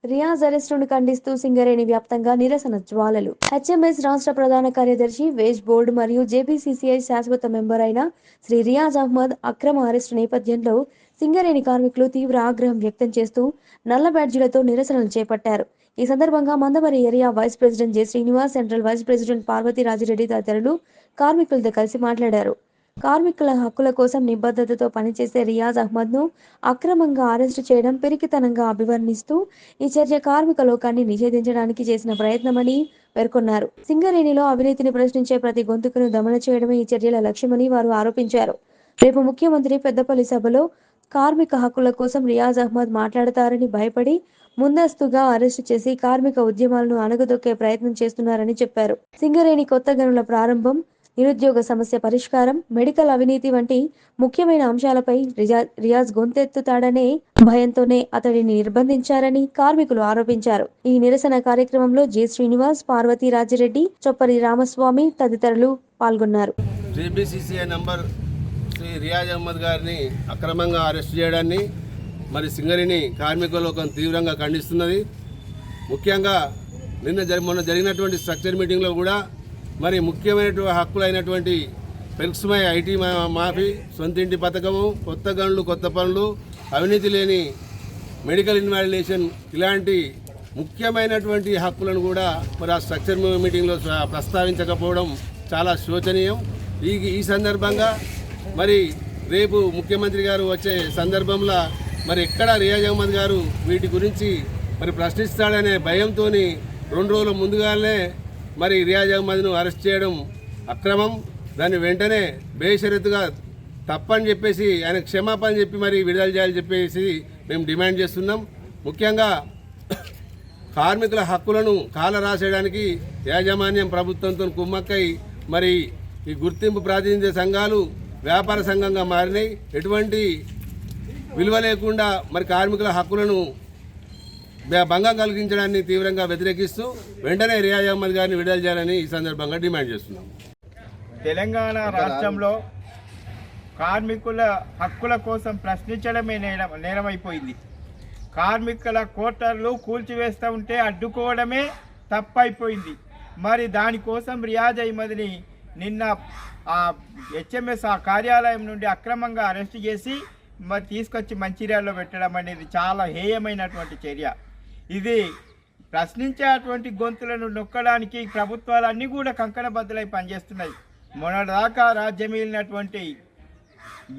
రియాజ్ అరెస్టును ఖండిస్తూ సింగరేణి వ్యాప్తంగా నిరసన జ్వాలలు. హెచ్ఎంఎస్ రాష్ట్ర ప్రధాన కార్యదర్శి, వేజ్ బోర్డు మరియు జేపీసీసీఐ శాశ్వత మెంబర్ అయిన శ్రీ రియాజ్ అహ్మద్ అక్రమ అరెస్టు నేపథ్యంలో సింగరేణి కార్మికులు తీవ్ర ఆగ్రహం వ్యక్తం చేస్తూ నల్ల బ్యాడ్జీలతో నిరసనలు చేపట్టారు. ఈ సందర్భంగా Mandamarri area vice president J Srinivas, central vice president Parvathi Rajireddy తదితరులు కార్మికులతో కలిసి మాట్లాడారు. కార్మికుల హక్కుల కోసం నిబద్ధతతో పనిచేసే రియాజ్ అహ్మద్ను అక్రమంగా అరెస్టు చేయడం పిరికితనంగా అభివర్ణిస్తూ ఈ చర్య కార్మిక లోకాన్ని నిషేధించడానికి చేసిన ప్రయత్నమని పేర్కొన్నారు. సింగరేణిలో అవినీతిని ప్రశ్నించే ప్రతి గొంతుకును దమన చేయడమే ఈ చర్యల లక్ష్యమని వారు ఆరోపించారు. రేపు ముఖ్యమంత్రి పెద్దపల్లి సభలో కార్మిక హక్కుల కోసం రియాజ్ అహ్మద్ మాట్లాడతారని భయపడి ముందస్తుగా అరెస్టు చేసి కార్మిక ఉద్యమాలను అణగదొక్కే ప్రయత్నం చేస్తున్నారని చెప్పారు. సింగరేణి కొత్త గనుల ప్రారంభం, నిరుద్యోగ సమస్య పరిష్కారం, మెడికల్ అవినీతి వంటి ముఖ్యమైన అంశాలపై రియాజ్ గొంతెత్తుతాడనే భయంతోనే అతడిని నిర్బంధించారని కార్మికులు ఆరోపించారు. ఈ నిరసన కార్యక్రమంలో జె శ్రీనివాస్, పార్వతి రాజిరెడ్డి, చొప్పరి రామస్వామి తదితరులు పాల్గొన్నారు. శ్రీ రియాజ్ అహ్మద్ గారిని అక్రమంగా అరెస్ట్ చేయడాన్ని మరి సింగరేణి కార్మిక లోకం తీవ్రంగా ఖండిస్తున్నది. ముఖ్యంగా మొన్న జరిగినటువంటి స్ట్రక్చర్ మీటింగ్లో కూడా మరి ముఖ్యమైనటువంటి హక్కులైనటువంటి పెన్షన్పై ఐటీ మాఫీ, సొంతింటి పథకము, కొత్త గనులు, కొత్త పనులు, అవినీతి లేని మెడికల్ ఇన్వాలిడేషన్ ఇలాంటి ముఖ్యమైనటువంటి హక్కులను కూడా మరి ఆ స్ట్రక్చర్ మీటింగ్లో ప్రస్తావించకపోవడం చాలా శోచనీయం. ఈ సందర్భంగా మరి రేపు ముఖ్యమంత్రి గారు వచ్చే సందర్భంలో మరి ఎక్కడ రియాజ్ అహ్మద్ గారు వీటి గురించి మరి ప్రశ్నిస్తాడనే భయంతో 2 రోజుల ముందుగానే మరి రియాజ్ అహ్మద్ను అరెస్ట్ చేయడం అక్రమం. దాన్ని వెంటనే బేషరతుగా తప్పని చెప్పేసి ఆయన క్షమాపణ చెప్పి మరి విడుదల చేయాలని చెప్పేసి మేము డిమాండ్ చేస్తున్నాం. ముఖ్యంగా కార్మికుల హక్కులను కాల రాసేయడానికి యాజమాన్యం ప్రభుత్వంతో కుమ్మక్కై మరి ఈ గుర్తింపు ప్రాతినిధ్య సంఘాలు వ్యాపార సంఘంగా మారినాయి. ఎటువంటి విలువ లేకుండా మరి కార్మికుల హక్కులను భంగం కలిగించడాన్ని తీవ్రంగా వ్యతిరేకిస్తూ వెంటనే రియాజ్ అహ్మద్ గారిని విడుదల చేయాలని ఈ సందర్భంగా డిమాండ్ చేస్తున్నాం. తెలంగాణ రాష్ట్రంలో కార్మికుల హక్కుల కోసం ప్రశ్నించడమే నేరమైపోయింది. కార్మికుల క్వార్టర్లు కూల్చివేస్తూ ఉంటే అడ్డుకోవడమే తప్పైపోయింది. మరి దానికోసం రియాజ్ అహ్మద్ని నిన్న హెచ్ఎంఎస్ కార్యాలయం నుండి అక్రమంగా అరెస్ట్ చేసి మరి తీసుకొచ్చి మంచిర్యాలలో పెట్టడం అనేది చాలా హేయమైనటువంటి చర్య. ఇది ప్రశ్నించేటువంటి గొంతులను నొక్కడానికి ప్రభుత్వాలన్నీ కూడా కంకణబద్దులై పనిచేస్తున్నాయి. మొన్నటిదాకా రాజ్యమేలినటువంటి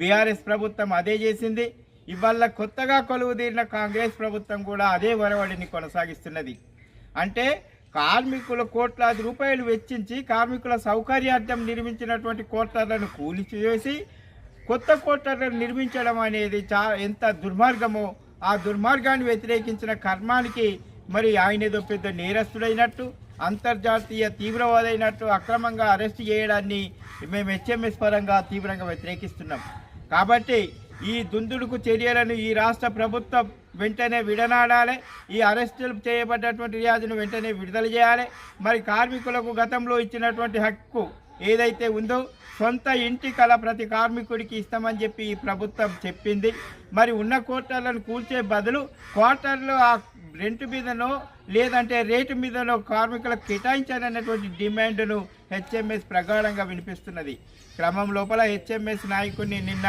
బీఆర్ఎస్ ప్రభుత్వం అదే చేసింది. ఇవాళ కొత్తగా కొలువుదీరిన కాంగ్రెస్ ప్రభుత్వం కూడా అదే వరవడిని కొనసాగిస్తున్నది. అంటే కార్మికుల కోట్లాది రూపాయలు వెచ్చించి కార్మికుల సౌకర్యార్థం నిర్మించినటువంటి క్వార్టర్లను కూల్చివేసి కొత్త క్వార్టర్లను నిర్మించడం అనేది ఎంత దుర్మార్గమో, ఆ దుర్మార్గాన్ని వ్యతిరేకించిన కర్మానికి మరి ఆయన ఏదో పెద్ద నేరస్తుడైనట్టు, అంతర్జాతీయ తీవ్రవాదైనట్టు అక్రమంగా అరెస్ట్ చేయడాన్ని మేము హెచ్ఎంఎస్ పరంగా తీవ్రంగా వ్యతిరేకిస్తున్నాం. కాబట్టి ఈ దుందుడుకు చర్యలను ఈ రాష్ట్ర ప్రభుత్వం వెంటనే విడనాడాలి. ఈ అరెస్టులు చేయబడ్డటువంటి రియాజ్ను వెంటనే విడుదల చేయాలి. మరి కార్మికులకు గతంలో ఇచ్చినటువంటి హక్కు ఏదైతే ఉందో సొంత ఇంటి కల ప్రతి కార్మికుడికి ఇస్తామని చెప్పి ఈ ప్రభుత్వం చెప్పింది. మరి ఉన్న క్వార్టర్లను కూల్చే బదులు క్వార్టర్లు ఆ రెంట్ మీదనో లేదంటే రేటు మీదనో కార్మికులకు కేటాయించాలన్నటువంటి డిమాండ్ను హెచ్ఎంఎస్ ప్రగాఢంగా వినిపిస్తున్నది. క్రమం లోపల హెచ్ఎంఎస్ నాయకుడిని నిన్న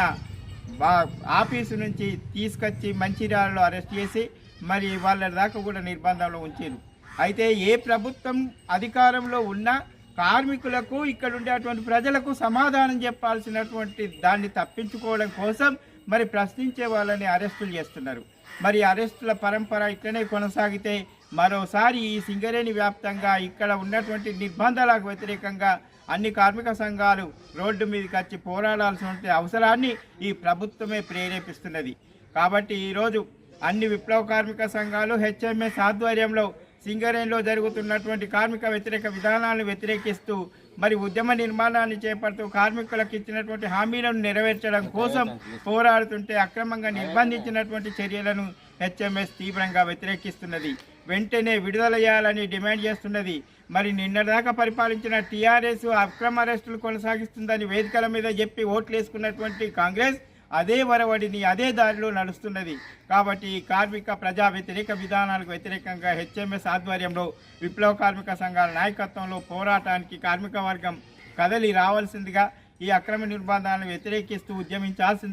ఆఫీసు నుంచి తీసుకొచ్చి మంచిర్యాలలో అరెస్ట్ చేసి మరి వాళ్ళ దాకా కూడా నిర్బంధంలో ఉంచారు. అయితే ఏ ప్రభుత్వం అధికారంలో ఉన్నా కార్మికులకు ఇక్కడ ఉండేటువంటి ప్రజలకు సమాధానం చెప్పాల్సినటువంటి దాన్ని తప్పించుకోవడం కోసం మరి ప్రశ్నించే వాళ్ళని అరెస్టులు చేస్తున్నారు. మరి అరెస్టుల పరంపర ఇట్లనే కొనసాగితే మరోసారి ఈ సింగరేణి వ్యాప్తంగా ఇక్కడ ఉన్నటువంటి నిర్బంధాలకు వ్యతిరేకంగా అన్ని కార్మిక సంఘాలు రోడ్డు మీదకి వచ్చి పోరాడాల్సిన అవసరాన్ని ఈ ప్రభుత్వమే ప్రేరేపిస్తున్నది. కాబట్టి ఈరోజు అన్ని విప్లవ కార్మిక సంఘాలు హెచ్ఎంఎస్ ఆధ్వర్యంలో సింగరేణిలో జరుగుతున్నటువంటి కార్మిక వ్యతిరేక విధానాలను వ్యతిరేకిస్తూ మరి ఉద్యమ నిర్మాణాన్ని చేపడుతూ కార్మికులకు ఇచ్చినటువంటి హామీలను నెరవేర్చడం కోసం పోరాడుతుంటే అక్రమంగా నిర్బంధించినటువంటి చర్యలను హెచ్ఎంఎస్ తీవ్రంగా వ్యతిరేకిస్తున్నది. వెంటనే విడుదల చేయాలని డిమాండ్ చేస్తున్నది. మరి నిన్నదాకా పరిపాలించిన టీఆర్ఎస్ అక్రమ అరెస్టులు కొనసాగిస్తుందని వేదికల మీద చెప్పి ఓట్లు వేసుకున్నటువంటి కాంగ్రెస్ అదే వరవడిని అదే దారిలో నడుస్తున్నది. కాబట్టి ఈ కార్మిక ప్రజా వ్యతిరేక విధానాలకు వ్యతిరేకంగా హెచ్ఎంఎస్ ఆధ్వర్యంలో విప్లవ కార్మిక సంఘాల నాయకత్వంలో పోరాటానికి కార్మిక వర్గం కదలి రావాల్సిందిగా, ఈ అక్రమ నిర్బంధాలను వ్యతిరేకిస్తూ ఉద్యమించాల్సింది